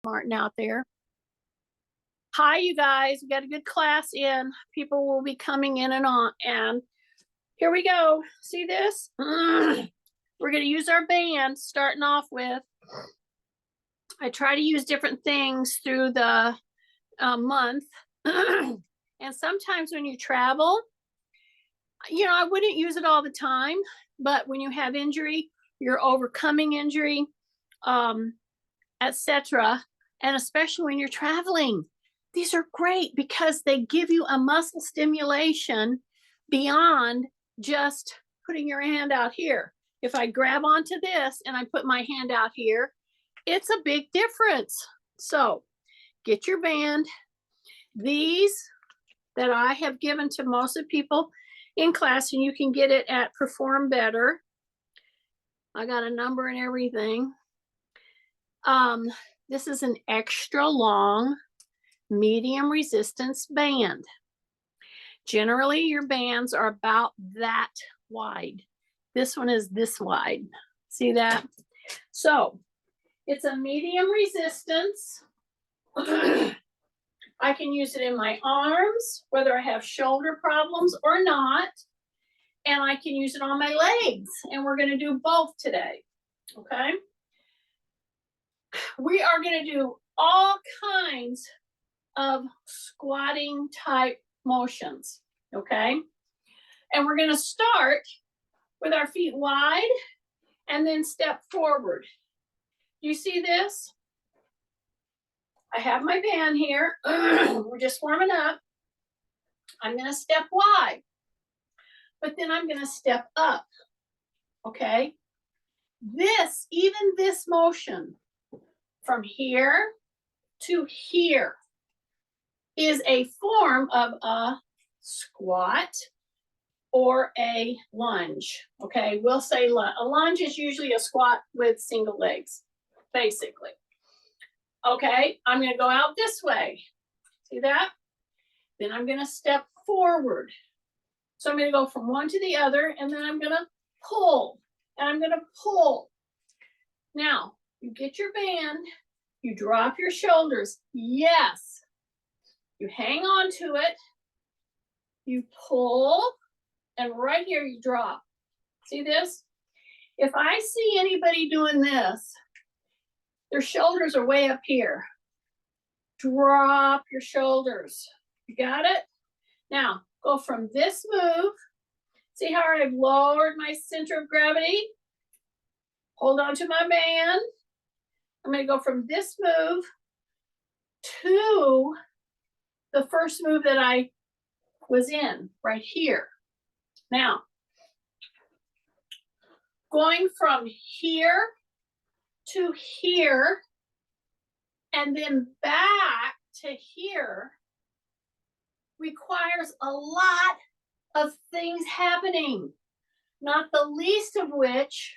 Martin out there. Hi, you guys. We got a good class in. People will be coming in and on. And here we go. See this? We're going to use our band starting off with. I try to use different things through the month. And sometimes when you travel, I wouldn't use it all the time. But when you have injury, you're overcoming injury, etc. And especially when you're traveling, these are great because they give you a muscle stimulation beyond just putting your hand out here. If I grab onto this and I put my hand out here, it's a big difference. So get your band. These that I have given to most of the people in class, and you can get it at Perform Better. I got a number and everything. This is an extra long medium resistance band. Generally, your bands are about that wide. This one is this wide. See that? So it's a medium resistance. I can use it in my arms, whether I have shoulder problems or not. And I can use it on my legs. And we're going to do both today. Okay? We are going to do all kinds of squatting type motions. Okay? And we're going to start with our feet wide and then step forward. You see this? I have my band here. We're just warming up. I'm going to step wide, but then I'm going to step up. Okay? Even this motion from here to here is a form of a squat or a lunge. Okay, we'll say a lunge is usually a squat with single legs, basically. Okay, I'm going to go out this way. See that? Then I'm going to step forward. So I'm going to go from one to the other, and then I'm going to pull, and I'm going to pull. Now, you get your band, you drop your shoulders. Yes. You hang on to it, you pull, and right here you drop. See this? If I see anybody doing this, their shoulders are way up here. Drop your shoulders. You got it? Now, go from this move. See how I've lowered my center of gravity? Hold on to my band. I'm going to go from this move to the first move that I was in, right here. Now, going from here to here and then back to here requires a lot of things happening, not the least of which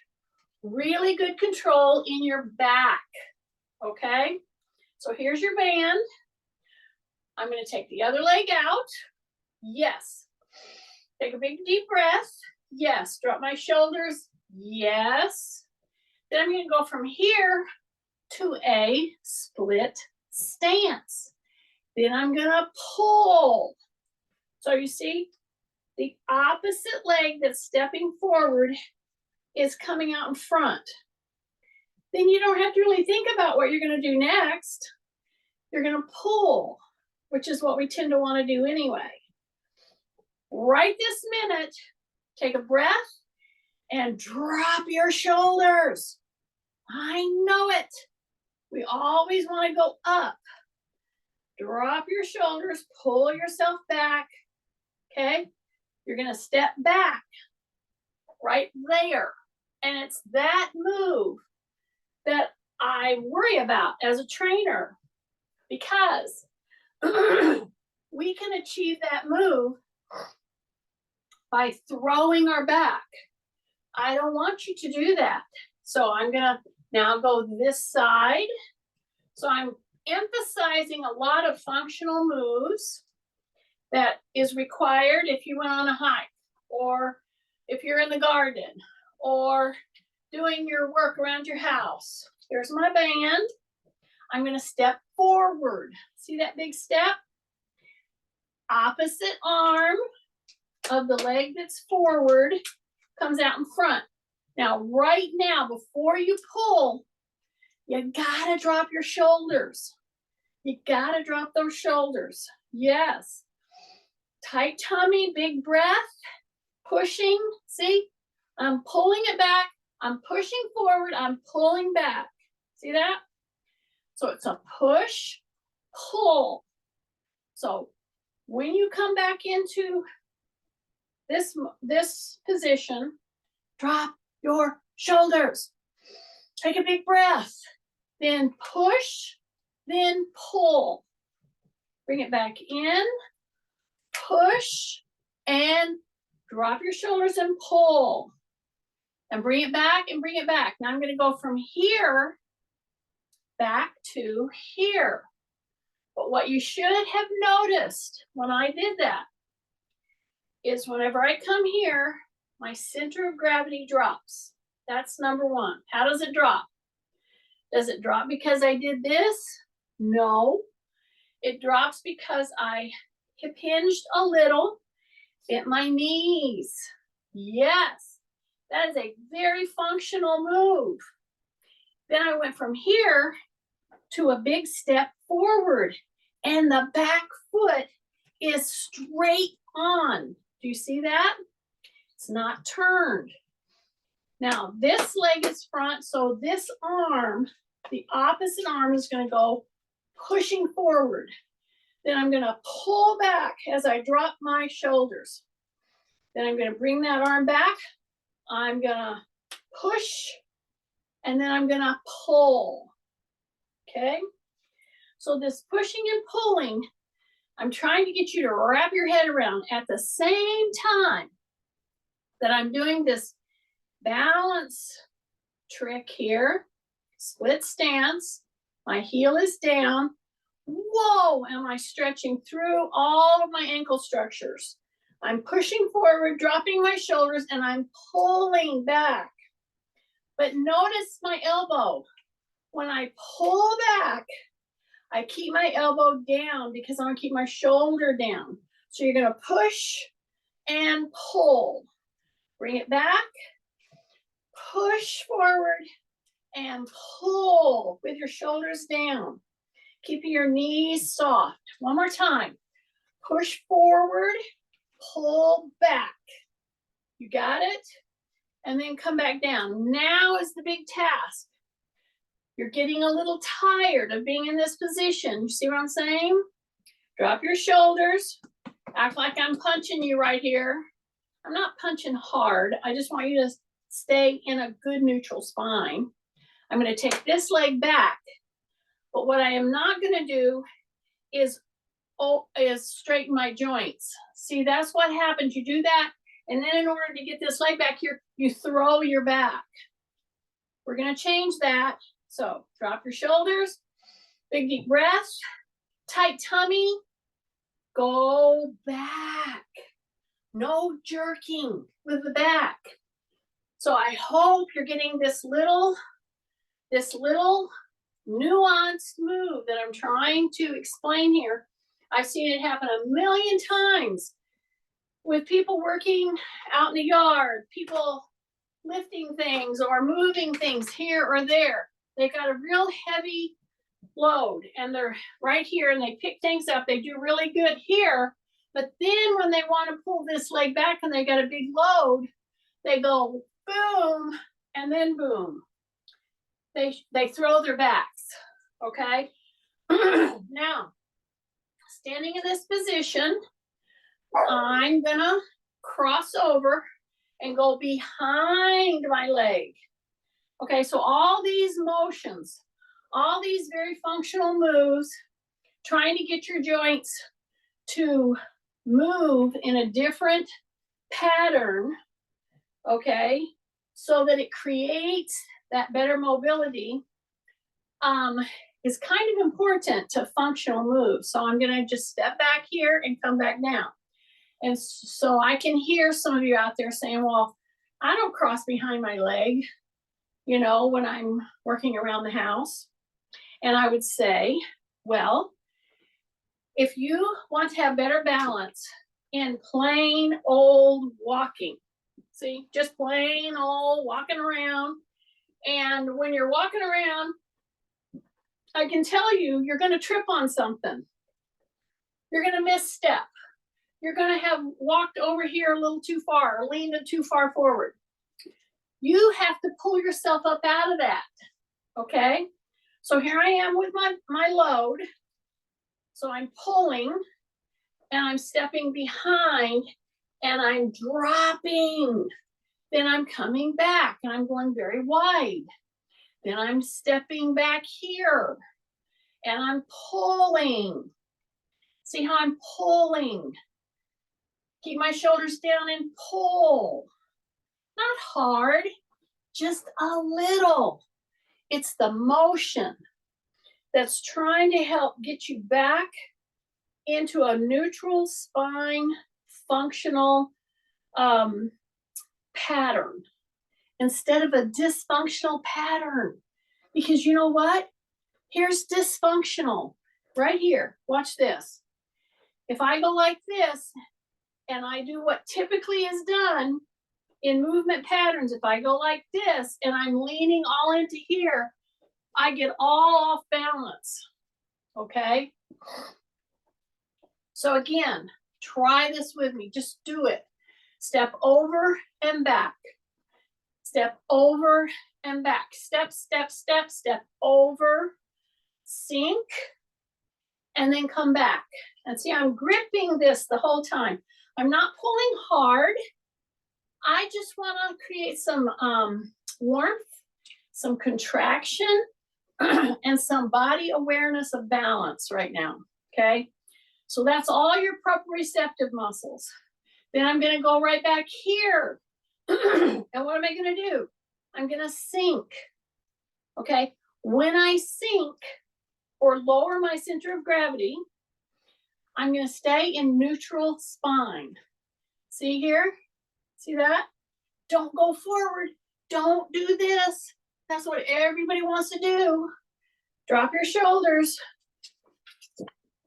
really good control in your back. Okay? So here's your band. I'm going to take the other leg out. Yes. Take a big deep breath. Yes. Drop my shoulders. Yes. Then I'm going to go from here to a split stance. Then I'm going to pull. So you see, the opposite leg that's stepping forward is coming out in front. Then you don't have to really think about what you're going to do next. You're going to pull, which is what we tend to want to do anyway. Right this minute, take a breath and drop your shoulders. I know it. We always want to go up. Drop your shoulders, pull yourself back. Okay? You're going to step back right there. And it's that move that I worry about as a trainer, because we can achieve that move by throwing our back. I don't want you to do that. So I'm going to now go this side. So I'm emphasizing a lot of functional moves that is required if you went on a hike, or if you're in the garden, or doing your work around your house. Here's my band. I'm going to step forward. See that big step? Opposite arm of the leg that's forward comes out in front. Now, right now, before you pull, you gotta drop your shoulders. You gotta drop those shoulders. Yes. Tight tummy, big breath, pushing. See, I'm pulling it back. I'm pushing forward. I'm pulling back. See that? So it's a push, pull. So when you come back into this position, drop your shoulders. Take a big breath. Then push, then pull. Bring it back in, push, and drop your shoulders and pull. And bring it back and bring it back. Now I'm going to go from here back to here. But what you should have noticed when I did that is whenever I come here, my center of gravity drops. That's number one. How does it drop? Does it drop because I did this? No. It drops because I hip hinged a little, bent my knees. Yes, that is a very functional move. Then I went from here to a big step forward, and the back foot is straight on. Do you see that? It's not turned. Now, this leg is front, so this arm, the opposite arm, is going to go pushing forward. Then I'm going to pull back as I drop my shoulders. Then I'm going to bring that arm back. I'm going to push, and then I'm going to pull. Okay? So this pushing and pulling, I'm trying to get you to wrap your head around at the same time that I'm doing this balance trick here. Split stance. My heel is down. Whoa, am I stretching through all of my ankle structures. I'm pushing forward, dropping my shoulders, and I'm pulling back. But notice my elbow. When I pull back, I keep my elbow down because I want to keep my shoulder down. So you're going to push and pull. Bring it back, push forward, and pull with your shoulders down. Keeping your knees soft. One more time. Push forward, pull back. You got it? And then come back down. Now is the big task. You're getting a little tired of being in this position. You see what I'm saying? Drop your shoulders. Act like I'm punching you right here. I'm not punching hard. I just want you to stay in a good neutral spine. I'm going to take this leg back. But what I am not going to do is straighten my joints. See, that's what happens. You do that, and then in order to get this leg back here, you throw your back. We're going to change that. So drop your shoulders, big deep breath, tight tummy, go back. No jerking with the back. So I hope you're getting this little nuanced move that I'm trying to explain here. I've seen it happen a million times with people working out in the yard, people lifting things or moving things here or there. They got a real heavy load and they're right here and they pick things up. They do really good here. But then when they want to pull this leg back and they got a big load, they go boom and then boom. They throw their backs, okay? Now, standing in this position, I'm gonna cross over and go behind my leg. Okay, so all these motions, all these very functional moves, trying to get your joints to move in a different pattern, okay, so that it creates that better mobility, is kind of important to functional moves. So I'm gonna just step back here and come back down. And so I can hear some of you out there saying, well, I don't cross behind my leg, you know, when I'm working around the house. And I would say, well, if you want to have better balance in plain old walking, see, just plain old walking around, and when you're walking around, I can tell you, you're going to trip on something. You're going to misstep. You're going to have walked over here a little too far, or leaned too far forward. You have to pull yourself up out of that, okay? So here I am with my load. So I'm pulling, and I'm stepping behind, and I'm dropping. Then I'm coming back, and I'm going very wide. Then I'm stepping back here, and I'm pulling. See how I'm pulling? Keep my shoulders down and pull. Not hard, just a little. It's the motion that's trying to help get you back into a neutral spine functional pattern instead of a dysfunctional pattern. Because you know what? Here's dysfunctional right here. Watch this. If I go like this and I do what typically is done in movement patterns, if I go like this and I'm leaning all into here, I get all off balance, okay? So again, try this with me, just do it. Step over and back. Step over and back. Step, step, step, step over, sink, and then come back. And see, I'm gripping this the whole time. I'm not pulling hard. I just want to create some warmth, some contraction, and some body awareness of balance right now, okay? So that's all your proprioceptive muscles. Then I'm going to go right back here. And what am I going to do? I'm going to sink, okay? When I sink or lower my center of gravity, I'm going to stay in neutral spine. See here? See that? Don't go forward. Don't do this. That's what everybody wants to do. Drop your shoulders.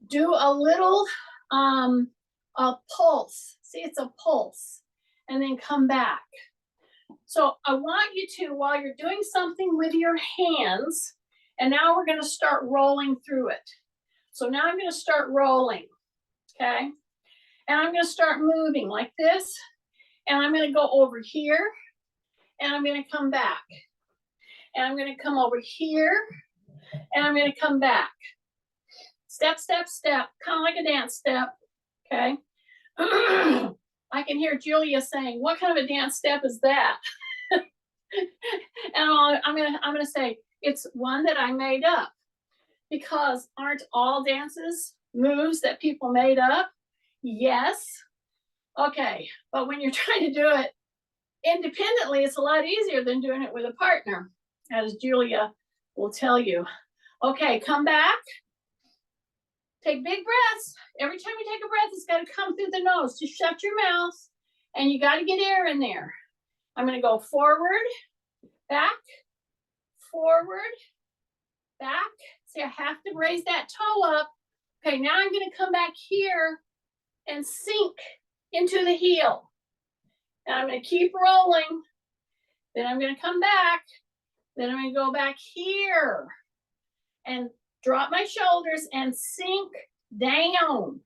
Do a little a pulse. See, it's a pulse. And then come back. So I want you to, while you're doing something with your hands, and now we're going to start rolling through it. So now I'm going to start rolling, okay? And I'm going to start moving like this. And I'm going to go over here. And I'm going to come back. And I'm going to come over here. And I'm going to come back. Step, step, step. Kind of like a dance step, okay? I can hear Julia saying, what kind of a dance step is that? And I'm gonna say, it's one that I made up. Because aren't all dances moves that people made up? Yes. Okay, but when you're trying to do it independently, it's a lot easier than doing it with a partner, as Julia will tell you. Okay, come back. Take big breaths. Every time you take a breath, it's got to come through the nose. Just shut your mouth, and you got to get air in there. I'm going to go forward, back, forward, back. See, I have to raise that toe up. Okay, now I'm going to come back here and sink into the heel. And I'm going to keep rolling. Then I'm going to come back. Then I'm going to go back here and drop my shoulders and sink down.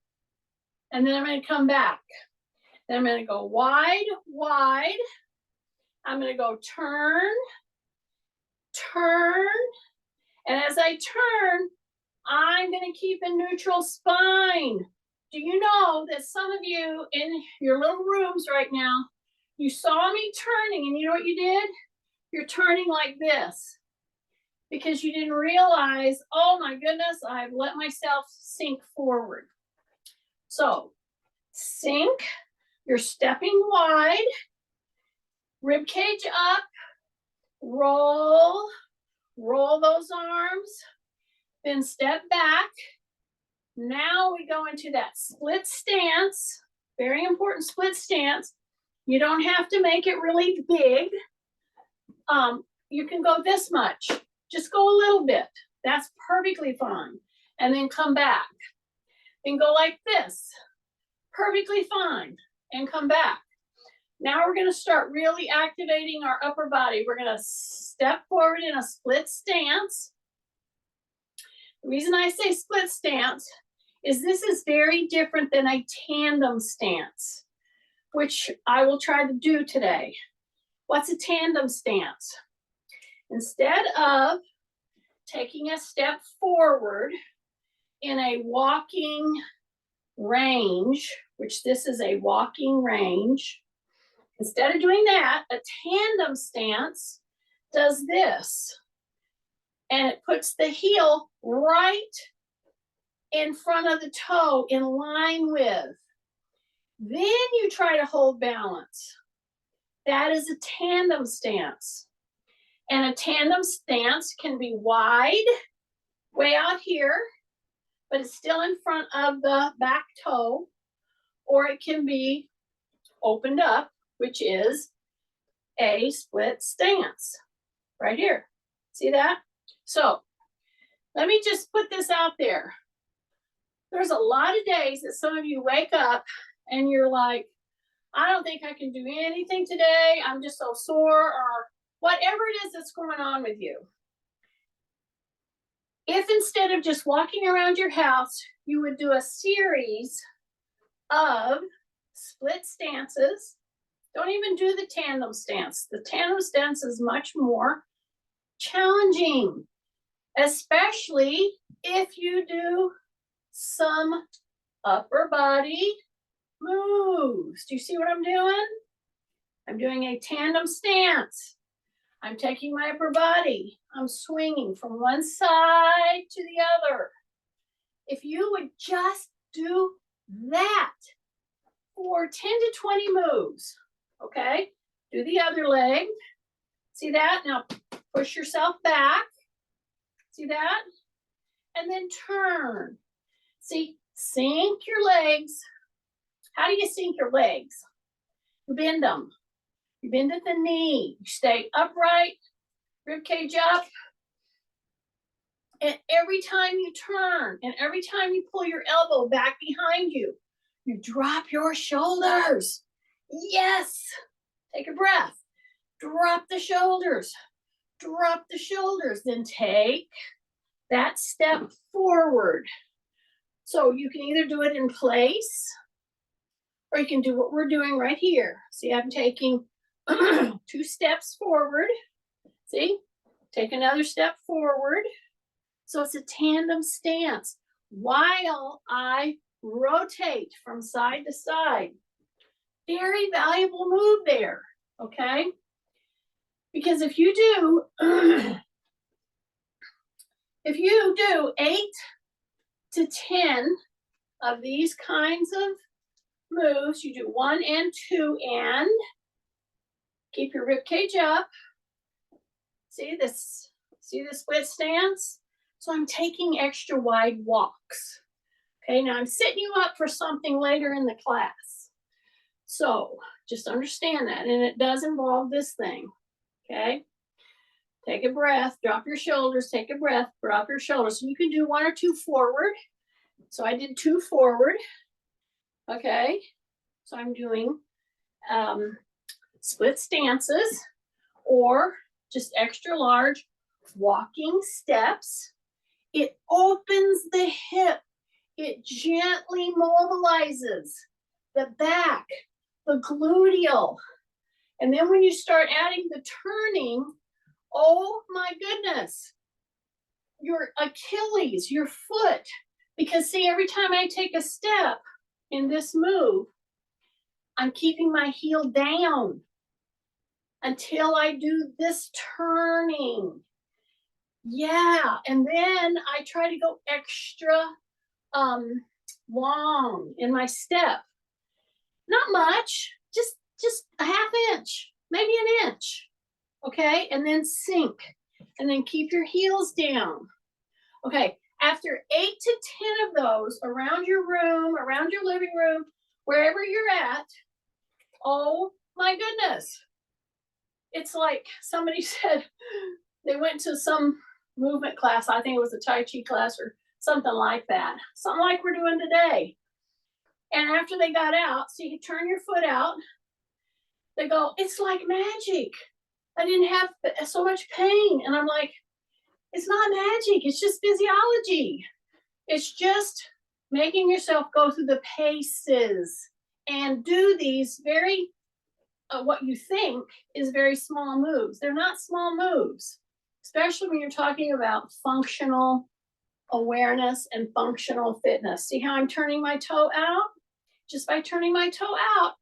And then I'm going to come back. Then I'm going to go wide, wide. I'm going to go turn, turn. And as I turn, I'm going to keep a neutral spine. Do you know that some of you in your little rooms right now, you saw me turning, and you know what you did? You're turning like this because you didn't realize, oh my goodness, I've let myself sink forward. So sink, you're stepping wide, rib cage up, roll, roll those arms, then step back. Now we go into that split stance, very important split stance. You don't have to make it really big. You can go this much, just go a little bit, That's perfectly fine. And then come back. Then go like this. Perfectly fine. And come back. Now we're going to start really activating our upper body. We're going to step forward in a split stance. The reason I say split stance is this is very different than a tandem stance, which I will try to do today. What's a tandem stance? Instead of taking a step forward in a walking range, which this is a walking range, instead of doing that, a tandem stance does this. And it puts the heel right in front of the toe in line with. Then you try to hold balance. That is a tandem stance. And a tandem stance can be wide, way out here, but it's still in front of the back toe, or it can be opened up, which is a split stance right here. See that? So let me just put this out there. There's a lot of days that some of you wake up and you're like, I don't think I can do anything today. I'm just so sore, or whatever it is that's going on with you. If instead of just walking around your house, you would do a series of split stances. Don't even do the tandem stance. The tandem stance is much more challenging, especially if you do some upper body moves. Do you see what I'm doing? I'm doing a tandem stance. I'm taking my upper body. I'm swinging from one side to the other. If you would just do that for 10 to 20 moves, okay? Do the other leg. See that? Now push yourself back. See that? And then turn. See, sink your legs. How do you sink your legs? You bend them. You bend at the knee. You stay upright, rib cage up. And every time you turn and every time you pull your elbow back behind you, you drop your shoulders. Yes. Take a breath. Drop the shoulders. Drop the shoulders. Then take that step forward. So you can either do it in place, or you can do what we're doing right here. See, I'm taking 2 steps forward. See, take another step forward. So it's a tandem stance while I rotate from side to side. Very valuable move there, okay? Because if you do, 8 to 10 of these kinds of moves, you do 1 and 2 and keep your rib cage up. See this? See the split stance? So I'm taking extra wide walks. Okay, now I'm setting you up for something later in the class. So just understand that, and it does involve this thing. Okay, take a breath, drop your shoulders, take a breath, drop your shoulders. So you can do 1 or 2 forward. So I did 2 forward. Okay, so I'm doing split stances or just extra large walking steps. It opens the hip. It gently mobilizes the back, the gluteal. And then when you start adding the turning, oh my goodness, your Achilles, your foot. Because see, every time I take a step in this move, I'm keeping my heel down until I do this turning. Yeah, and then I try to go extra long in my step. Not much, just a half inch, maybe an inch. Okay, and then sink, and then keep your heels down. Okay, after 8 to 10 of those around your room, around your living room, wherever you're at, oh my goodness. It's like somebody said they went to some movement class. I think it was a Tai Chi class or something like that. Something like we're doing today. And after they got out, so you turn your foot out, they go, it's like magic. I didn't have so much pain. And I'm like, it's not magic. It's just physiology. It's just making yourself go through the paces and do these very, what you think is very small moves. They're not small moves, especially when you're talking about functional awareness and functional fitness. See how I'm turning my toe out? Just by turning my toe out,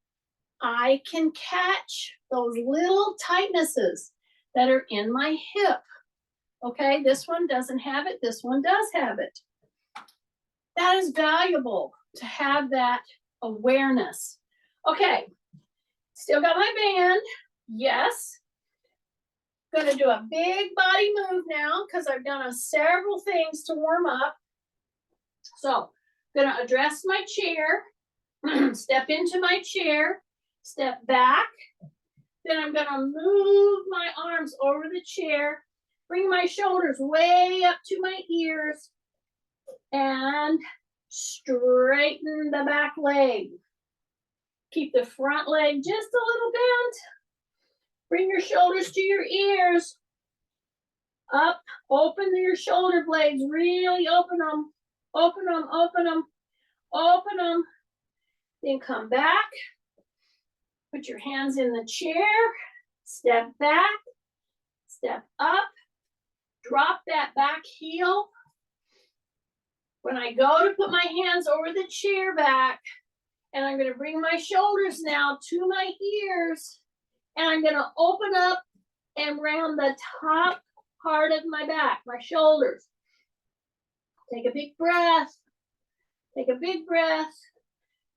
I can catch those little tightnesses that are in my hip. Okay, this one doesn't have it. This one does have it. That is valuable to have that awareness. Okay, still got my band. Yes. Going to do a big body move now because I've done several things to warm up. So, going to address my chair, step into my chair, step back. Then I'm going to move my arms over the chair, bring my shoulders way up to my ears, and straighten the back leg. Keep the front leg just a little bent. Bring your shoulders to your ears. Up, open your shoulder blades, really open them. Open them, open them, open them. Then come back. Put your hands in the chair. Step back, step up. Drop that back heel. When I go to put my hands over the chair back, and I'm going to bring my shoulders now to my ears, and I'm going to open up and round the top part of my back, my shoulders. Take a big breath. Take a big breath.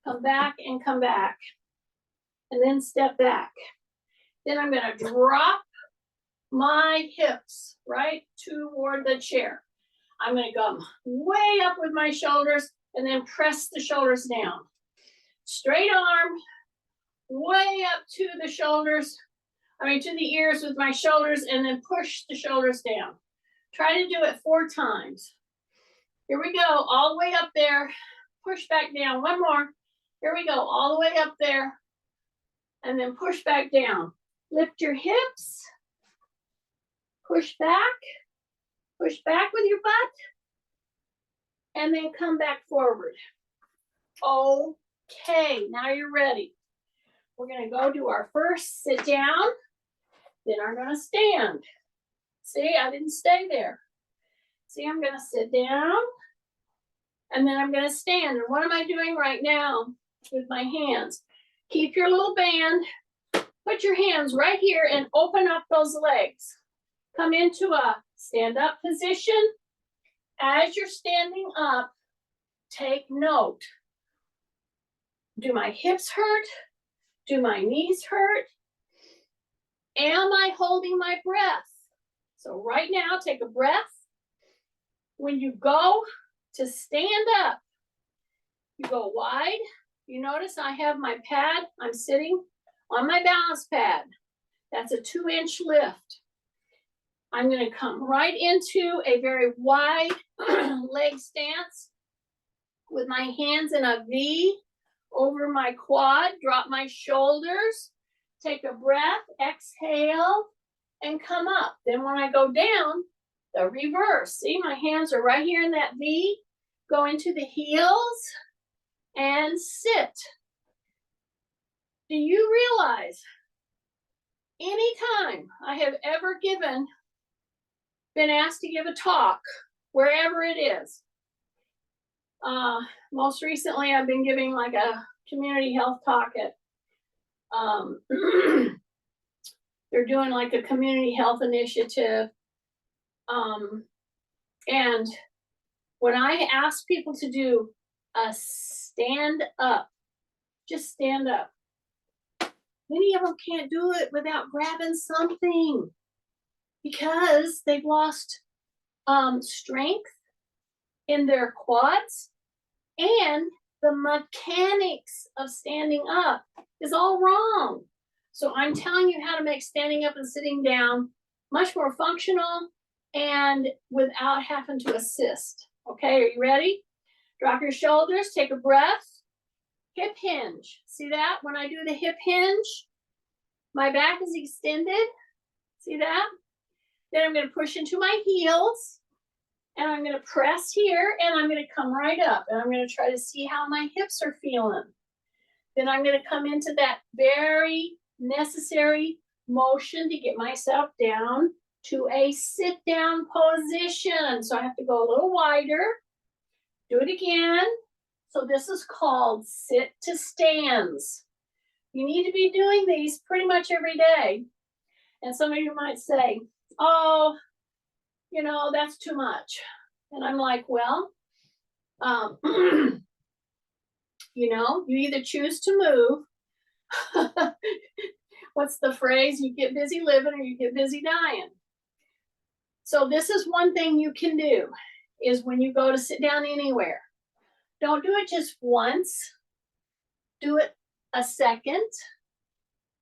Come back and come back. And then step back. Then I'm going to drop my hips right toward the chair. I'm going to come way up with my shoulders and then press the shoulders down. Straight arm, way up to the shoulders, to the ears with my shoulders, and then push the shoulders down. Try to do it 4 times. Here we go, all the way up there. Push back down. One more. Here we go, all the way up there. And then push back down. Lift your hips. Push back. Push back with your butt. And then come back forward. Okay, now you're ready. We're going to go do our first sit down. Then I'm going to stand. See, I didn't stay there. See, I'm going to sit down. And then I'm going to stand. And what am I doing right now with my hands? Keep your little band. Put your hands right here and open up those legs. Come into a stand-up position. As you're standing up, take note. Do my hips hurt? Do my knees hurt? Am I holding my breath? So right now, take a breath. When you go to stand up, you go wide. You notice I have my pad. I'm sitting on my balance pad. That's a 2-inch lift. I'm going to come right into a very wide leg stance with my hands in a V over my quad. Drop my shoulders. Take a breath. Exhale and come up. Then when I go down, the reverse. See, my hands are right here in that V. Go into the heels and sit. Do you realize anytime I have ever been asked to give a talk, wherever it is, most recently I've been giving like a community health talk at, they're doing like a community health initiative. And when I ask people to do a stand up, just stand up. Many of them can't do it without grabbing something because they've lost strength in their quads, and the mechanics of standing up is all wrong. So I'm telling you how to make standing up and sitting down much more functional and without having to assist. Okay, are you ready? Drop your shoulders, take a breath. Hip hinge. See that? When I do the hip hinge, my back is extended. See that? Then I'm going to push into my heels, and I'm going to press here, and I'm going to come right up, and I'm going to try to see how my hips are feeling. Then I'm going to come into that very necessary motion to get myself down to a sit down position. So I have to go a little wider. Do it again. So this is called sit to stands. You need to be doing these pretty much every day. And some of you might say, oh, you know, that's too much. And I'm like, well, you know, you either choose to move. What's the phrase? You get busy living or you get busy dying. So this is one thing you can do, is when you go to sit down anywhere, don't do it just once. Do it a second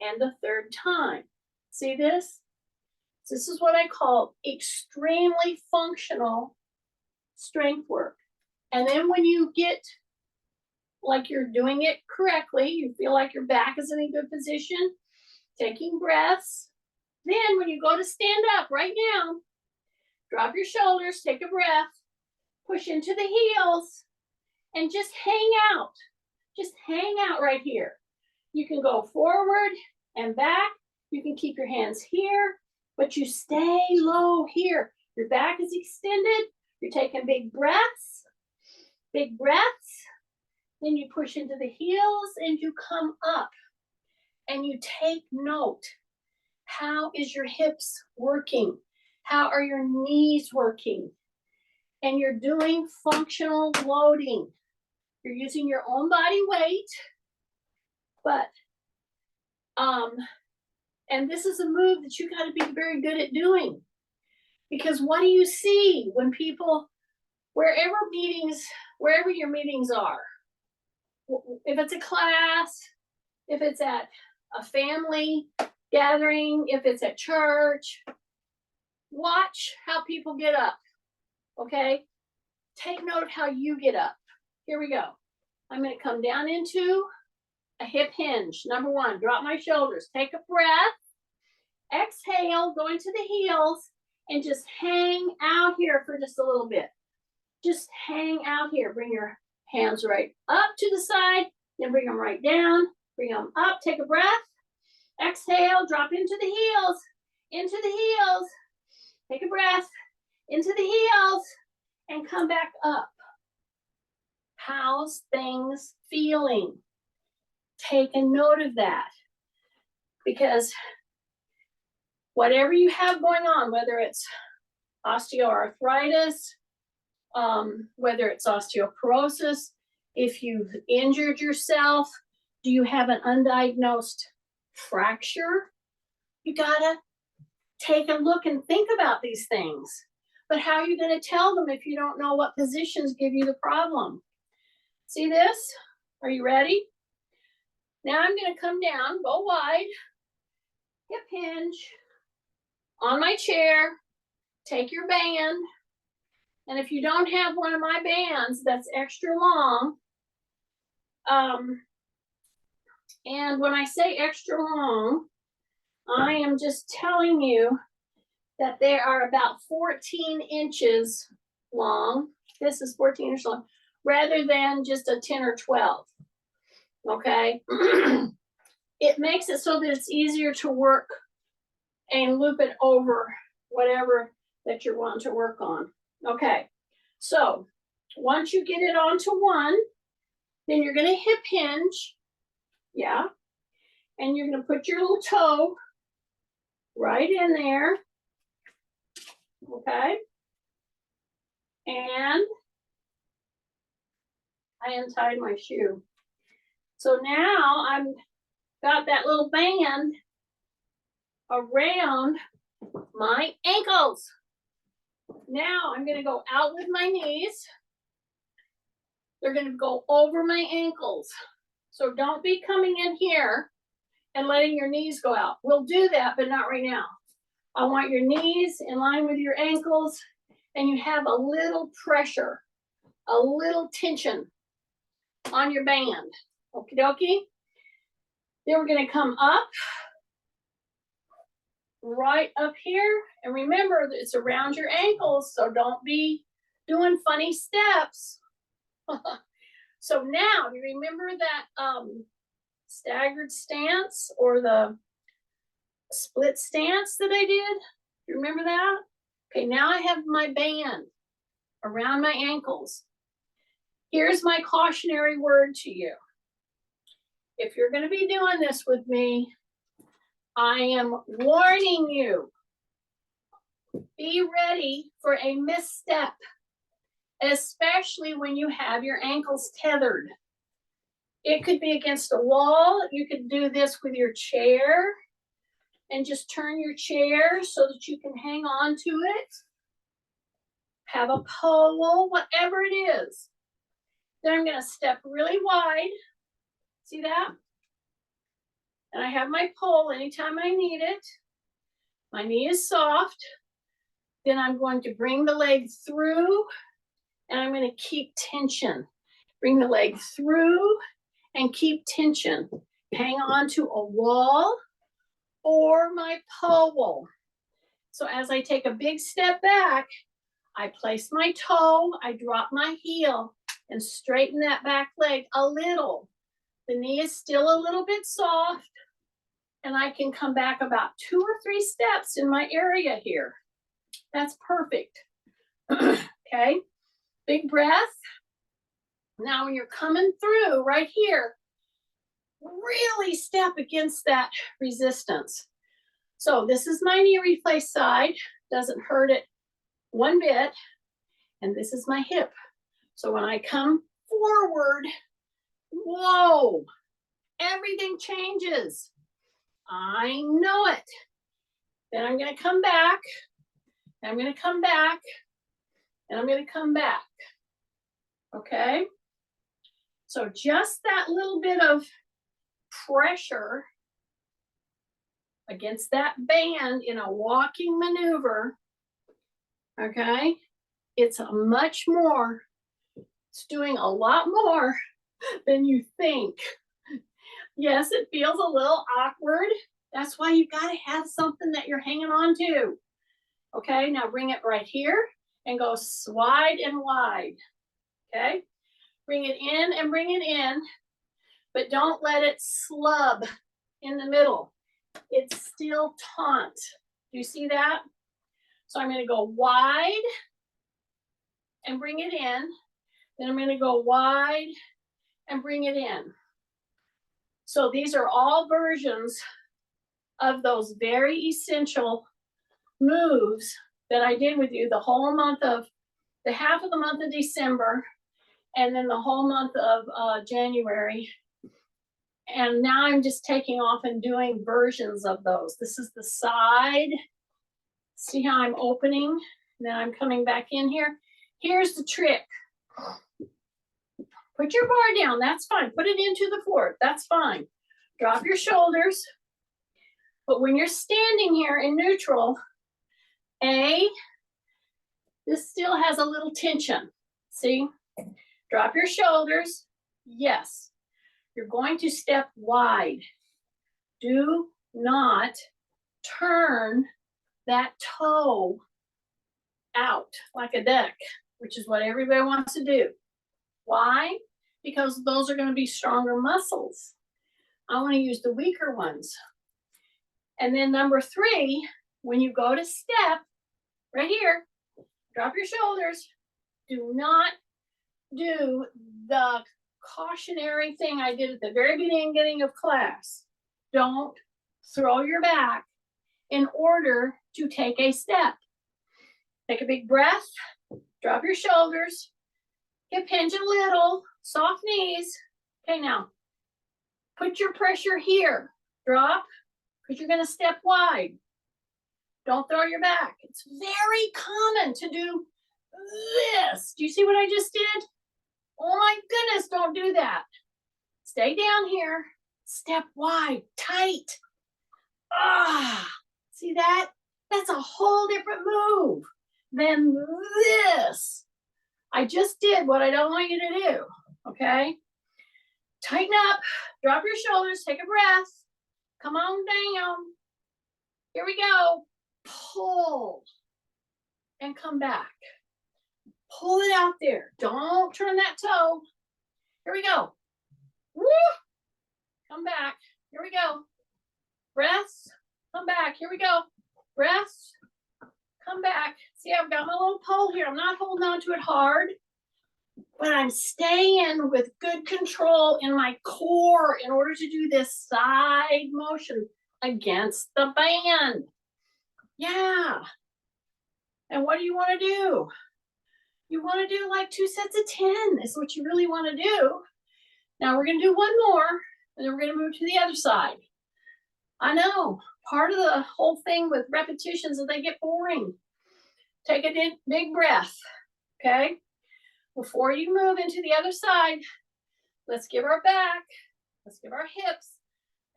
and a third time. See this? This is what I call extremely functional strength work. And then when you get like you're doing it correctly, you feel like your back is in a good position, taking breaths. Then when you go to stand up right now, drop your shoulders, take a breath, push into the heels, and just hang out. Just hang out right here. You can go forward and back. You can keep your hands here, but you stay low here. Your back is extended. You're taking big breaths. Big breaths. Then you push into the heels and you come up. And you take note. How is your hips working? How are your knees working? And you're doing functional loading. You're using your own body weight, but and this is a move that you got to be very good at doing, because what do you see when people, wherever your meetings are, if it's a class, if it's at a family gathering, if it's at church, watch how people get up, okay? Take note of how you get up. Here we go. I'm going to come down into a hip hinge. Number one, drop my shoulders. Take a breath. Exhale, go into the heels, and just hang out here for just a little bit. Just hang out here. Bring your hands right up to the side, then bring them right down. Bring them up. Take a breath. Exhale, drop into the heels. Into the heels. Take a breath. Into the heels. And come back up. How's things feeling? Take a note of that, because whatever you have going on, whether it's osteoarthritis, whether it's osteoporosis, if you've injured yourself, do you have an undiagnosed fracture? You gotta take a look and think about these things. But how are you going to tell them if you don't know what positions give you the problem? See this? Are you ready? Now I'm going to come down, go wide, hip hinge, on my chair, take your band, and if you don't have one of my bands that's extra long, and when I say extra long, I am just telling you that they are about 14 inches long. This is 14 inches long, rather than just a 10 or 12. Okay? It makes it so that it's easier to work and loop it over whatever that you're wanting to work on. Okay, so once you get it onto one, then you're going to hip hinge. Yeah. And you're going to put your little toe right in there. Okay. And I untied my shoe. So now I've got that little band around my ankles. Now I'm going to go out with my knees. They're going to go over my ankles. So don't be coming in here and letting your knees go out. We'll do that, but not right now. I want your knees in line with your ankles, and you have a little pressure, a little tension on your band. Okie dokie. Then we're going to come up, right up here. And remember that it's around your ankles, so don't be doing funny steps. So now, do you remember that staggered stance or the split stance that I did? You remember that? Okay, now I have my band around my ankles. Here's my cautionary word to you. If you're going to be doing this with me, I am warning you. Be ready for a misstep, especially when you have your ankles tethered. It could be against a wall. You could do this with your chair and just turn your chair so that you can hang on to it. Have a pole, whatever it is. Then I'm going to step really wide. See that? And I have my pole anytime I need it. My knee is soft. Then I'm going to bring the leg through, and I'm going to keep tension. Bring the leg through and keep tension. Hang on to a wall or my pole. So as I take a big step back, I place my toe, I drop my heel, and straighten that back leg a little. The knee is still a little bit soft, and I can come back about 2 or 3 steps in my area here. That's perfect. Okay, big breath. Now when you're coming through right here, really step against that resistance. So this is my knee replaced side, doesn't hurt it one bit, and this is my hip. So when I come forward, whoa, everything changes. I know it. Then I'm going to come back, and I'm going to come back, and I'm going to come back. Okay? So just that little bit of pressure against that band in a walking maneuver, okay? It's a much more, it's doing a lot more than you think. Yes, it feels a little awkward. That's why you gotta have something that you're hanging on to. Okay, now bring it right here and go wide and wide. Okay, bring it in and bring it in, but don't let it slub in the middle. It's still taut. Do you see that? So I'm going to go wide and bring it in. Then I'm going to go wide and bring it in. So these are all versions of those very essential moves that I did with you the whole month of, the half of the month of December, and then the whole month of January. And now I'm just taking off and doing versions of those. This is the side. See how I'm opening? Then I'm coming back in here. Here's the trick. Put your bar down, that's fine. Put it into the floor, that's fine. Drop your shoulders. But when you're standing here in neutral, this still has a little tension. See? Drop your shoulders. Yes. You're going to step wide. Do not turn that toe out like a duck, which is what everybody wants to do. Why? Because those are going to be stronger muscles. I want to use the weaker ones. And then number 3, when you go to step, right here, drop your shoulders. Do not do the cautionary thing I did at the very beginning of class. Don't throw your back in order to take a step. Take a big breath, drop your shoulders, hip hinge a little, soft knees. Okay, now put your pressure here. Drop, because you're going to step wide. Don't throw your back. It's very common to do this. Do you see what I just did? Oh my goodness, don't do that. Stay down here. Step wide, tight. Ah, see that? That's a whole different move than this. I just did what I don't want you to do, okay? Tighten up, drop your shoulders, take a breath. Come on down. Here we go. Pull and come back. Pull it out there. Don't turn that toe. Here we go. Woo! Come back. Here we go. Breaths. Come back. Here we go. Breaths. Come back. See, I've got my little pole here. I'm not holding on to it hard, but I'm staying with good control in my core in order to do this side motion against the band. Yeah. And what do you want to do? You want to do like 2 sets of 10 is what you really want to do. Now we're going to do one more, and then we're going to move to the other side. I know, part of the whole thing with repetitions is they get boring. Take a big breath, okay? Before you move into the other side, let's give our back, let's give our hips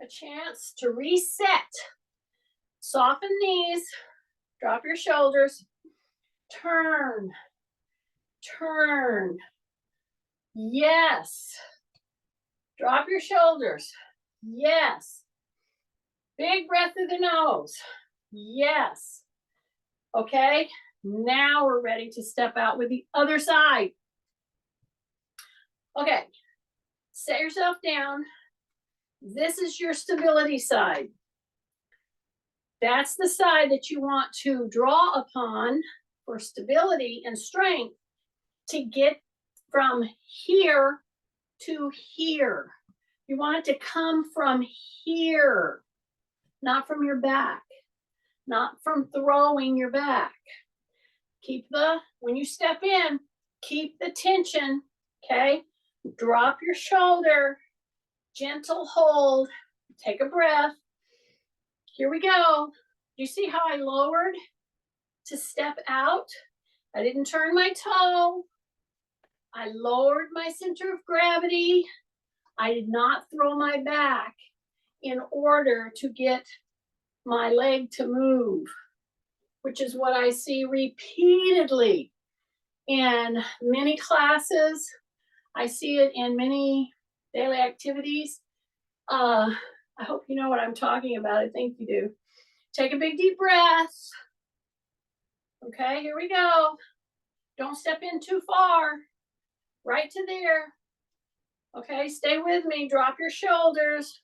a chance to reset. Soften knees, drop your shoulders, turn, turn. Yes. Drop your shoulders. Yes. Big breath through the nose. Yes. Okay, now we're ready to step out with the other side. Okay, set yourself down. This is your stability side. That's the side that you want to draw upon for stability and strength to get from here to here. You want it to come from here, not from your back, not from throwing your back. When you step in, keep the tension, okay? Drop your shoulder, gentle hold, take a breath. Here we go. You see how I lowered to step out? I didn't turn my toe. I lowered my center of gravity. I did not throw my back in order to get my leg to move, which is what I see repeatedly in many classes. I see it in many daily activities. I hope you know what I'm talking about. I think you do. Take a big deep breath. Okay, here we go. Don't step in too far. Right to there. Okay, stay with me. Drop your shoulders.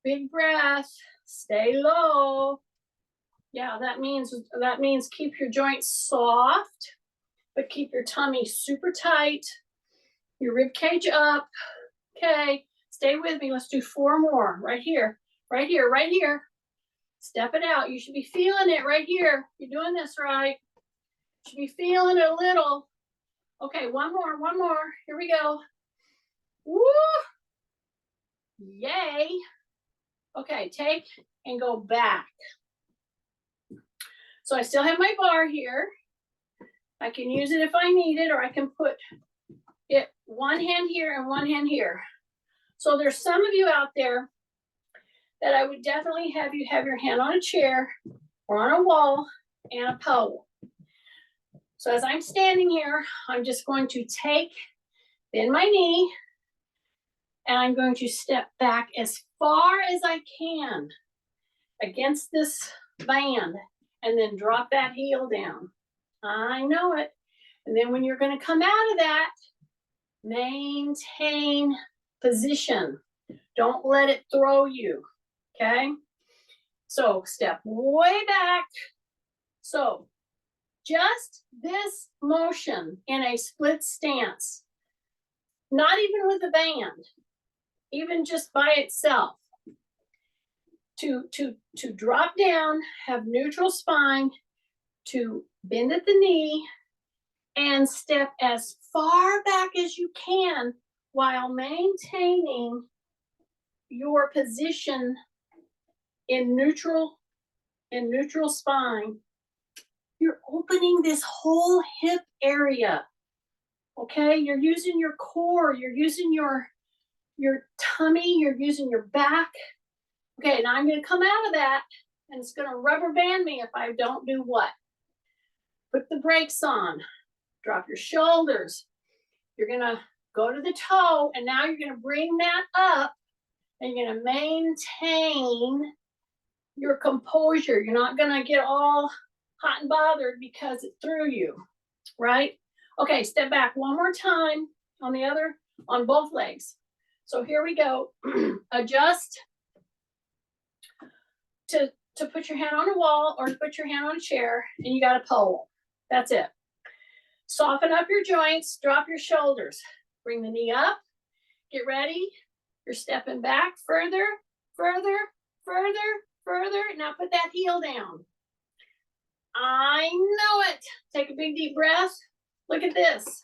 Big breath. Stay low. Yeah, that means keep your joints soft, but keep your tummy super tight. Your rib cage up. Okay, stay with me. Let's do 4 more. Right here, right here, right here. Step it out. You should be feeling it right here. You're doing this right. You should be feeling it a little. Okay, one more, one more. Here we go. Woo! Yay. Okay, take and go back. So I still have my bar here. I can use it if I need it, or I can put it one hand here and one hand here. So there's some of you out there that I would definitely have you have your hand on a chair or on a wall and a pole. So as I'm standing here, I'm just going to bend my knee, and I'm going to step back as far as I can against this band, and then drop that heel down. I know it. And then when you're going to come out of that, maintain position. Don't let it throw you, okay? So step way back. So just this motion in a split stance, not even with a band, even just by itself, to drop down, have neutral spine, to bend at the knee, and step as far back as you can while maintaining your position in neutral spine. You're opening this whole hip area, okay? You're using your core, you're using your tummy, you're using your back. Okay, now I'm going to come out of that, and it's going to rubber band me if I don't do what? Put the brakes on, drop your shoulders. You're going to go to the toe, and now you're going to bring that up, and you're going to maintain your composure. You're not going to get all hot and bothered because it threw you, right? Okay, step back one more time on both legs. So here we go. Adjust to put your hand on a wall or to put your hand on a chair, and you got a pole. That's it. Soften up your joints, drop your shoulders. Bring the knee up, get ready. You're stepping back further, further, further, further. Now put that heel down. I know it. Take a big deep breath. Look at this.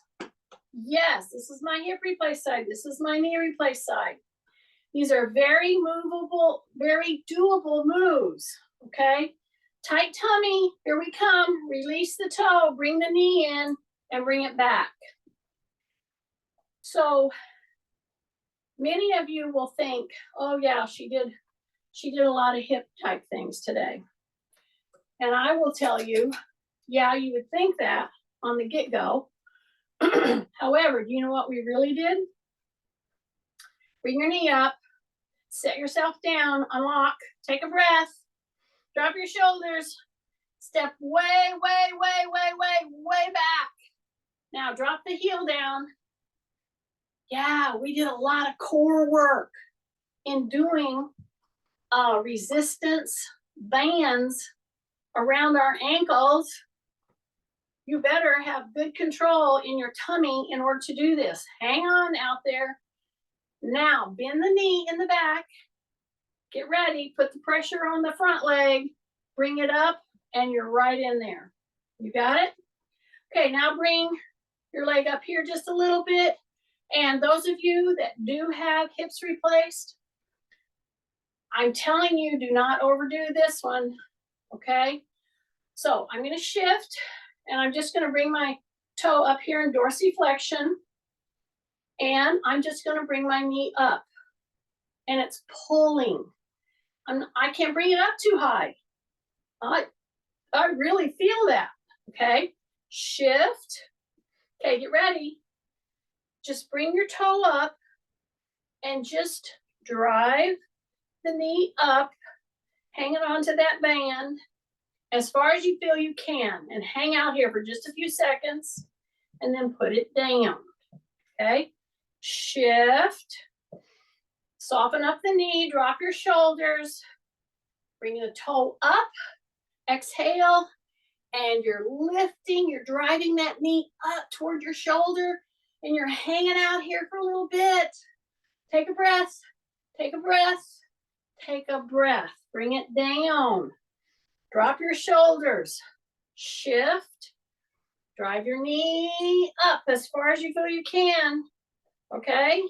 Yes, this is my hip replace side. This is my knee replace side. These are very movable, very doable moves, okay? Tight tummy, here we come. Release the toe, bring the knee in, and bring it back. So many of you will think, oh yeah, she did a lot of hip type things today. And I will tell you, yeah, you would think that on the get-go. However, do you know what we really did? Bring your knee up, set yourself down, unlock, take a breath, drop your shoulders, step way, way, way, way, way, way back. Now drop the heel down. Yeah, we did a lot of core work in doing resistance bands around our ankles. You better have good control in your tummy in order to do this. Hang on out there. Now, bend the knee in the back. Get ready. Put the pressure on the front leg. Bring it up, and you're right in there. You got it? Okay, now bring your leg up here just a little bit. And those of you that do have hips replaced, I'm telling you, do not overdo this one, okay? So I'm going to shift, and I'm just going to bring my toe up here in dorsiflexion, and I'm just going to bring my knee up, and it's pulling. I can't bring it up too high. I really feel that, okay? Shift. Okay, get ready. Just bring your toe up and just drive the knee up, hanging onto that band as far as you feel you can, and hang out here for just a few seconds, and then put it down, okay? Shift, soften up the knee, drop your shoulders, bring the toe up, exhale, and you're lifting, you're driving that knee up toward your shoulder, and you're hanging out here for a little bit. Take a breath, take a breath, take a breath. Bring it down. Drop your shoulders. Shift. Drive your knee up as far as you feel you can. Okay?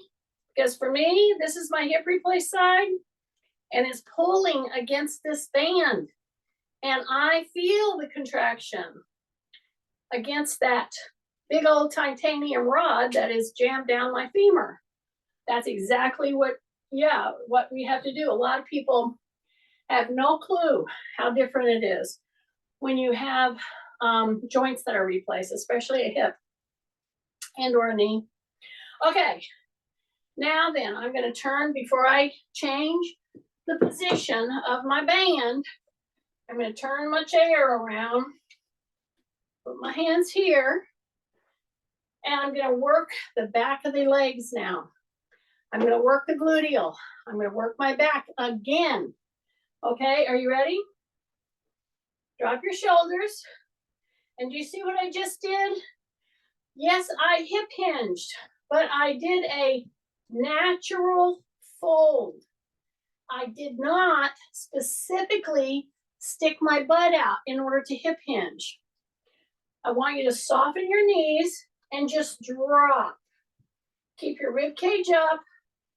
Because for me, this is my hip replace side, and it's pulling against this band. And I feel the contraction against that big old titanium rod that is jammed down my femur. That's exactly what we have to do. A lot of people have no clue how different it is when you have joints that are replaced, especially a hip and or a knee. Okay, now then, I'm going to turn before I change the position of my band. I'm going to turn my chair around, put my hands here, and I'm going to work the back of the legs now. I'm going to work the gluteal. I'm going to work my back again. Okay, are you ready? Drop your shoulders. And do you see what I just did? Yes, I hip hinged, but I did a natural fold. I did not specifically stick my butt out in order to hip hinge. I want you to soften your knees and just drop. Keep your rib cage up,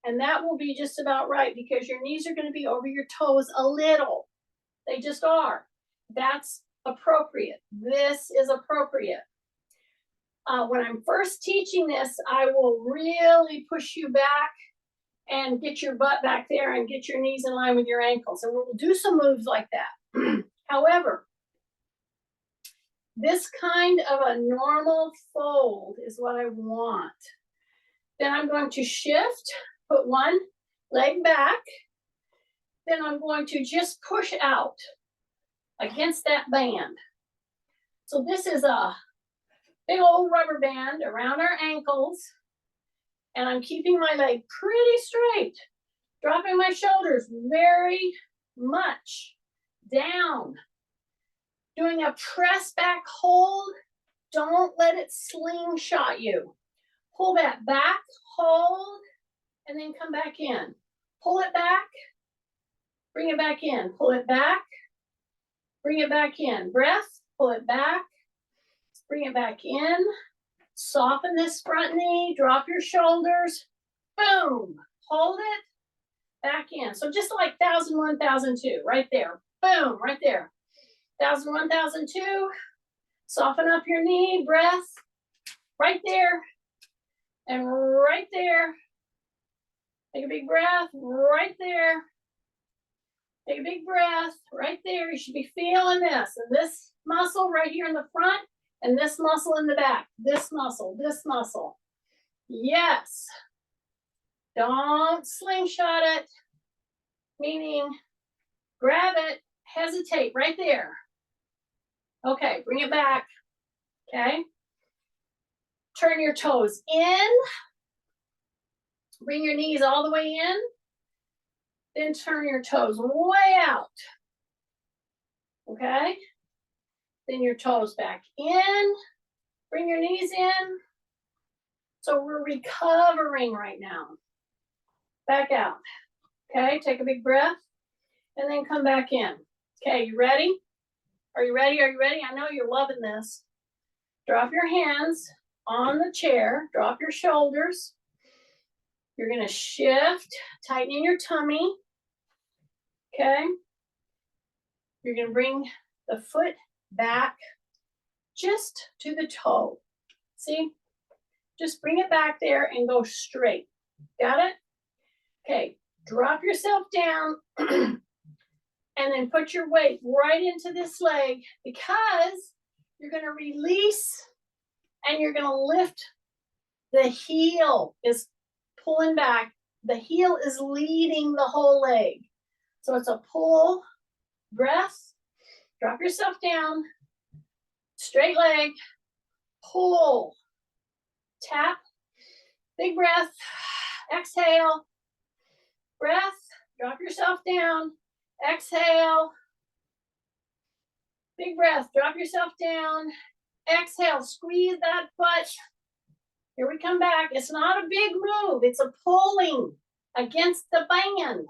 and that will be just about right because your knees are going to be over your toes a little. They just are. That's appropriate. This is appropriate. When I'm first teaching this, I will really push you back and get your butt back there and get your knees in line with your ankles. And we'll do some moves like that. However, this kind of a normal fold is what I want. Then I'm going to shift, put one leg back. Then I'm going to just push out against that band. So this is a big old rubber band around our ankles. And I'm keeping my leg pretty straight, dropping my shoulders very much down. Doing a press back hold. Don't let it slingshot you. Pull that back, hold, and then come back in. Pull it back, bring it back in. Pull it back, bring it back in. Breath, pull it back, bring it back in. Soften this front knee, drop your shoulders, boom, hold it, back in. So just like 1000, 1002, right there, boom, right there. 1000, 1002, soften up your knee, breath, right there, and right there. Take a big breath, right there. Take a big breath, right there. You should be feeling this, and this muscle right here in the front, and this muscle in the back, this muscle, this muscle. Yes. Don't slingshot it, meaning grab it, hesitate right there. Okay, bring it back. Okay. Turn your toes in. Bring your knees all the way in. Then turn your toes way out. Okay. Then your toes back in. Bring your knees in. So we're recovering right now. Back out. Okay, take a big breath. And then come back in. Okay, you ready? Are you ready? Are you ready? I know you're loving this. Drop your hands on the chair. Drop your shoulders. You're going to shift, tightening your tummy. Okay. You're going to bring the foot back just to the toe. See? Just bring it back there and go straight. Got it? Okay. Drop yourself down and then put your weight right into this leg because you're going to release and you're going to lift. The heel is pulling back. The heel is leading the whole leg. So it's a pull, breath, drop yourself down, straight leg, pull, tap, big breath, exhale, breath, drop yourself down, exhale, big breath, drop yourself down, exhale, squeeze that butt. Here we come back. It's not a big move. It's a pulling against the band.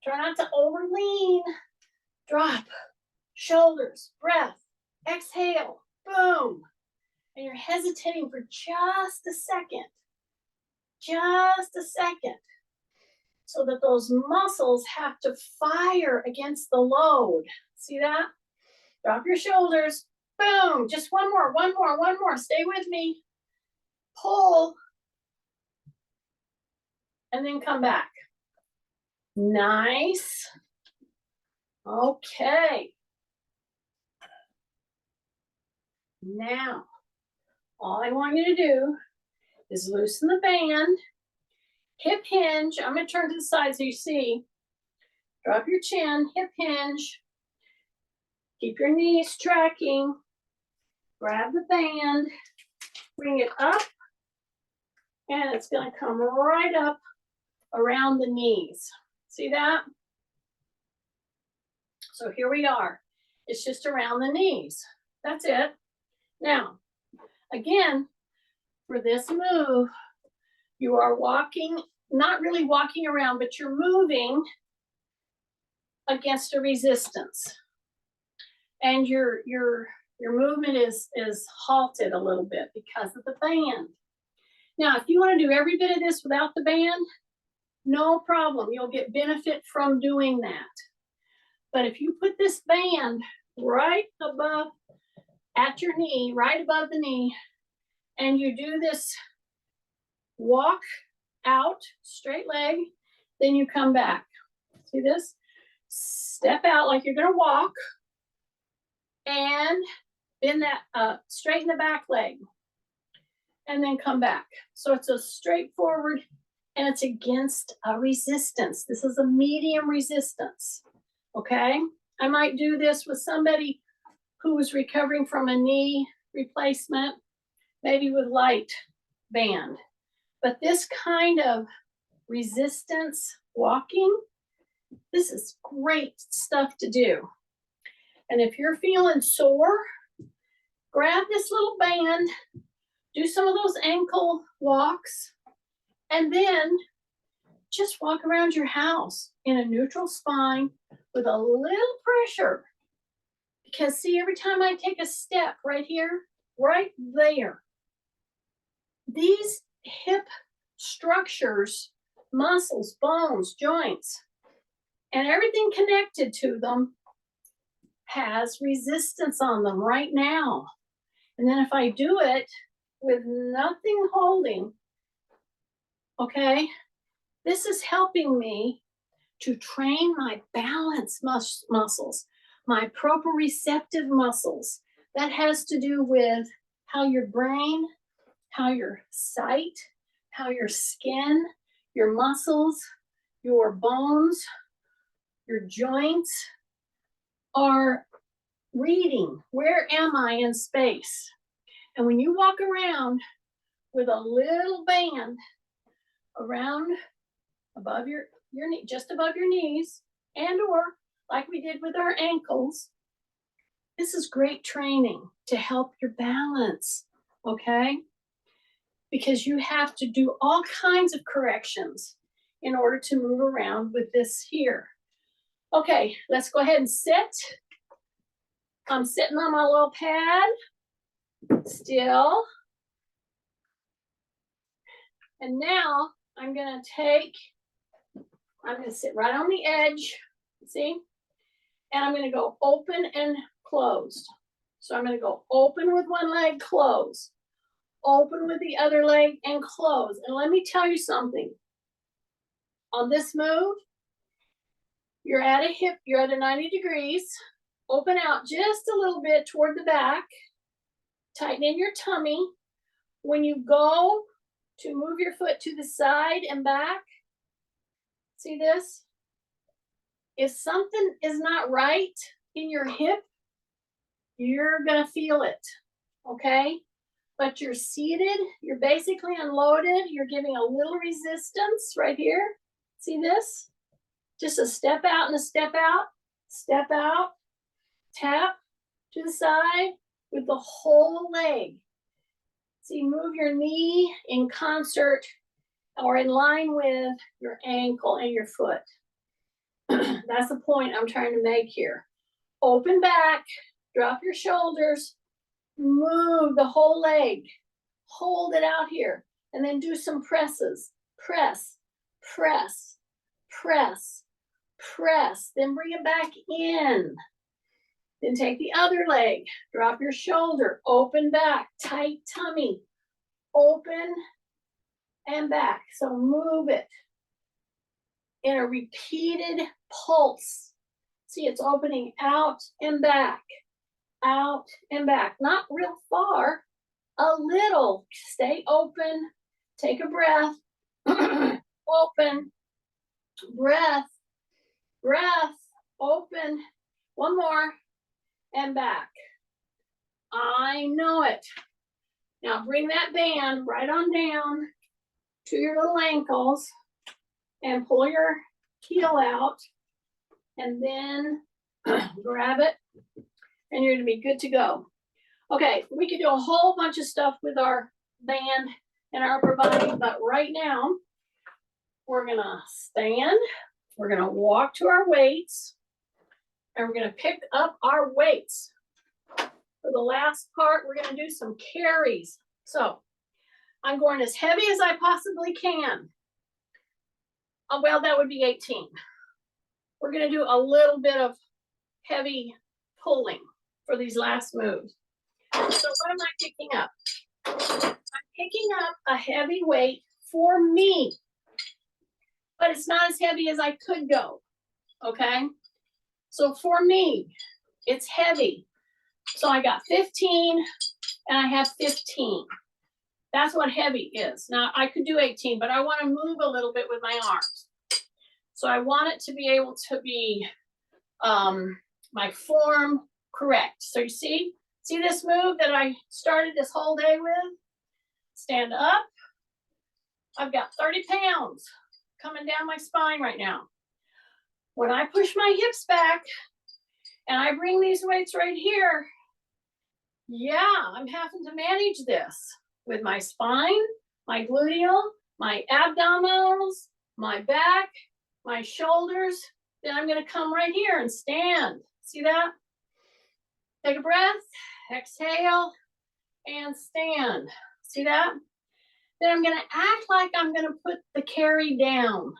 Try not to overlean. Drop, shoulders, breath, exhale, boom. And you're hesitating for just a second. Just a second. So that those muscles have to fire against the load. See that? Drop your shoulders. Boom. Just one more, one more, one more. Stay with me. Pull. And then come back. Nice. Okay. Now, all I want you to do is loosen the band. Hip hinge. I'm going to turn to the side so you see. Drop your chin. Hip hinge. Keep your knees tracking. Grab the band. Bring it up. And it's going to come right up around the knees. See that? So here we are. It's just around the knees. That's it. Now, again, for this move, you are walking, not really walking around, but you're moving against a resistance. And your movement is halted a little bit because of the band. Now, if you want to do every bit of this without the band, no problem. You'll get benefit from doing that. But if you put this band right above, at your knee, right above the knee, and you do this walk out, straight leg, then you come back. See this? Step out like you're gonna walk and bend that, straighten the back leg and then come back. So it's a straightforward and it's against a resistance. This is a medium resistance, okay? I might do this with somebody who was recovering from a knee replacement, maybe with light band. But this kind of resistance walking, this is great stuff to do. And if you're feeling sore, grab this little band, do some of those ankle walks, and then just walk around your house in a neutral spine with a little pressure. Because see, every time I take a step right here, right there, these hip structures, muscles, bones, joints, and everything connected to them has resistance on them right now. And then if I do it with nothing holding, okay, this is helping me to train my balance muscles, my proprioceptive muscles. That has to do with how your brain, how your sight, how your skin, your muscles, your bones, your joints are reading. Where am I in space? And when you walk around with a little band around above your knee, just above your knees, and or like we did with our ankles, this is great training to help your balance, okay? Because you have to do all kinds of corrections in order to move around with this here. Okay, let's go ahead and sit. I'm sitting on my little pad, still. And now I'm gonna sit right on the edge, see? And I'm gonna go open and closed. So I'm gonna go open with one leg, close. Open with the other leg and close. And let me tell you something. On this move, you're at a hip, you're at a 90 degrees. Open out just a little bit toward the back. Tighten in your tummy. When you go to move your foot to the side and back, see this? If something is not right in your hip, you're gonna feel it, okay? But you're seated, you're basically unloaded, you're giving a little resistance right here. See this? Just a step out and a step out, tap to the side with the whole leg. See, move your knee in concert or in line with your ankle and your foot. That's the point I'm trying to make here. Open back, drop your shoulders, move the whole leg, hold it out here, and then do some presses. Press, press, press, press, then bring it back in. Then take the other leg, drop your shoulder, open back, tight tummy, open and back. So move it in a repeated pulse. See, it's opening out and back, not real far, a little. Stay open, take a breath, open, breath, breath, open, one more, and back. I know it. Now bring that band right on down to your little ankles and pull your heel out and then grab it and you're gonna be good to go. Okay, we could do a whole bunch of stuff with our band and our upper body, but right now we're gonna stand, we're gonna walk to our weights, and we're gonna pick up our weights. For the last part, we're gonna do some carries. So I'm going as heavy as I possibly can. Well, that would be 18. We're gonna do a little bit of heavy pulling for these last moves. So what am I picking up? I'm picking up a heavy weight for me, but it's not as heavy as I could go, okay? So for me, it's heavy. So I got 15 and I have 15. That's what heavy is. Now I could do 18, but I want to move a little bit with my arms. So I want it to be able to be my form correct. So you see this move that I started this whole day with? Stand up. I've got 30 pounds coming down my spine right now. When I push my hips back and I bring these weights right here, yeah, I'm having to manage this with my spine, my gluteal, my abdominals, my back, my shoulders. Then I'm going to come right here and stand. See that? Take a breath, exhale, and stand. See that? Then I'm going to act like I'm going to put the carry down.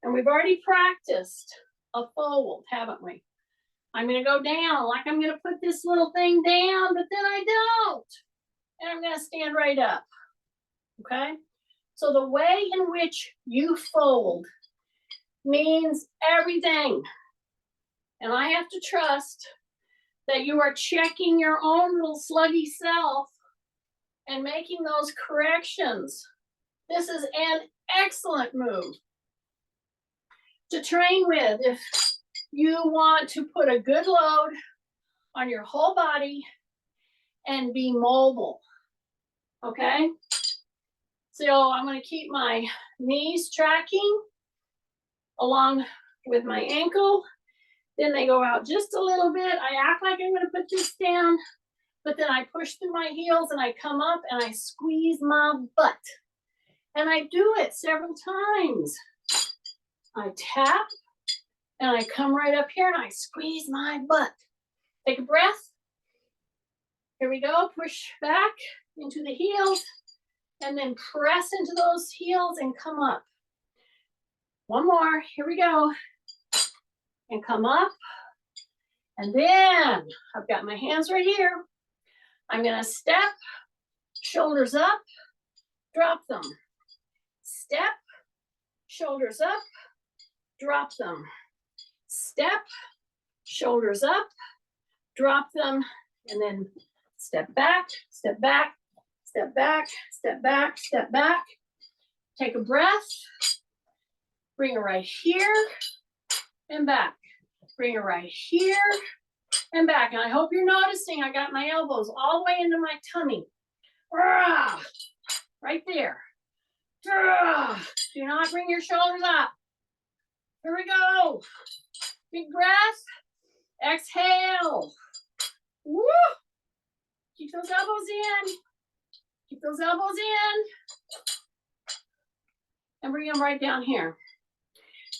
And we've already practiced a fold, haven't we? I'm going to go down like I'm going to put this little thing down, but then I don't. And I'm going to stand right up. Okay? So the way in which you fold means everything. And I have to trust that you are checking your own little sluggy self and making those corrections. This is an excellent move to train with if you want to put a good load on your whole body and be mobile. Okay? So I'm going to keep my knees tracking along with my ankle. Then they go out just a little bit. I act like I'm going to put this down, but then I push through my heels and I come up and I squeeze my butt. And I do it several times. I tap and I come right up here and I squeeze my butt. Take a breath. Here we go. Push back into the heels and then press into those heels and come up. One more. Here we go. And come up. And then I've got my hands right here. I'm going to step, shoulders up, drop them. Step, shoulders up, drop them. Step, shoulders up, drop them, and then step back, step back, step back, step back, step back. Take a breath. Bring it right here and back. Bring it right here and back. And I hope you're noticing I got my elbows all the way into my tummy. Right there. Do not bring your shoulders up. Here we go. Big breath. Exhale. Woo! Keep those elbows in. Keep those elbows in. And bring them right down here.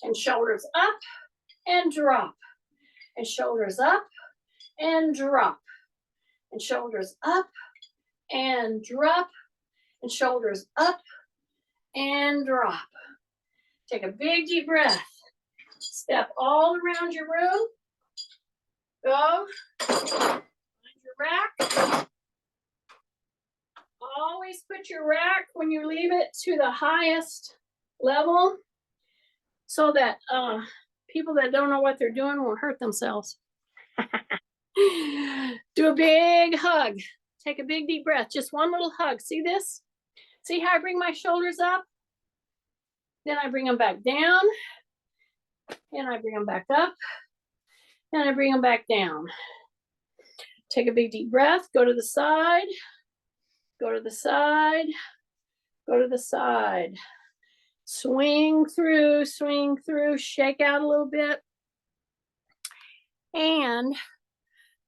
And shoulders up and drop. And shoulders up and drop. And shoulders up and drop. And shoulders up and drop. Take a big deep breath. Step all around your room. Go. Find your rack. Always put your rack when you leave it to the highest level so that people that don't know what they're doing won't hurt themselves. Do a big hug. Take a big deep breath. Just one little hug. See this? See how I bring my shoulders up? Then I bring them back down. And I bring them back up. And I bring them back down. Take a big deep breath. Go to the side. Go to the side. Go to the side. Swing through, shake out a little bit. And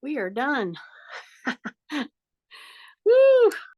we are done. Woo!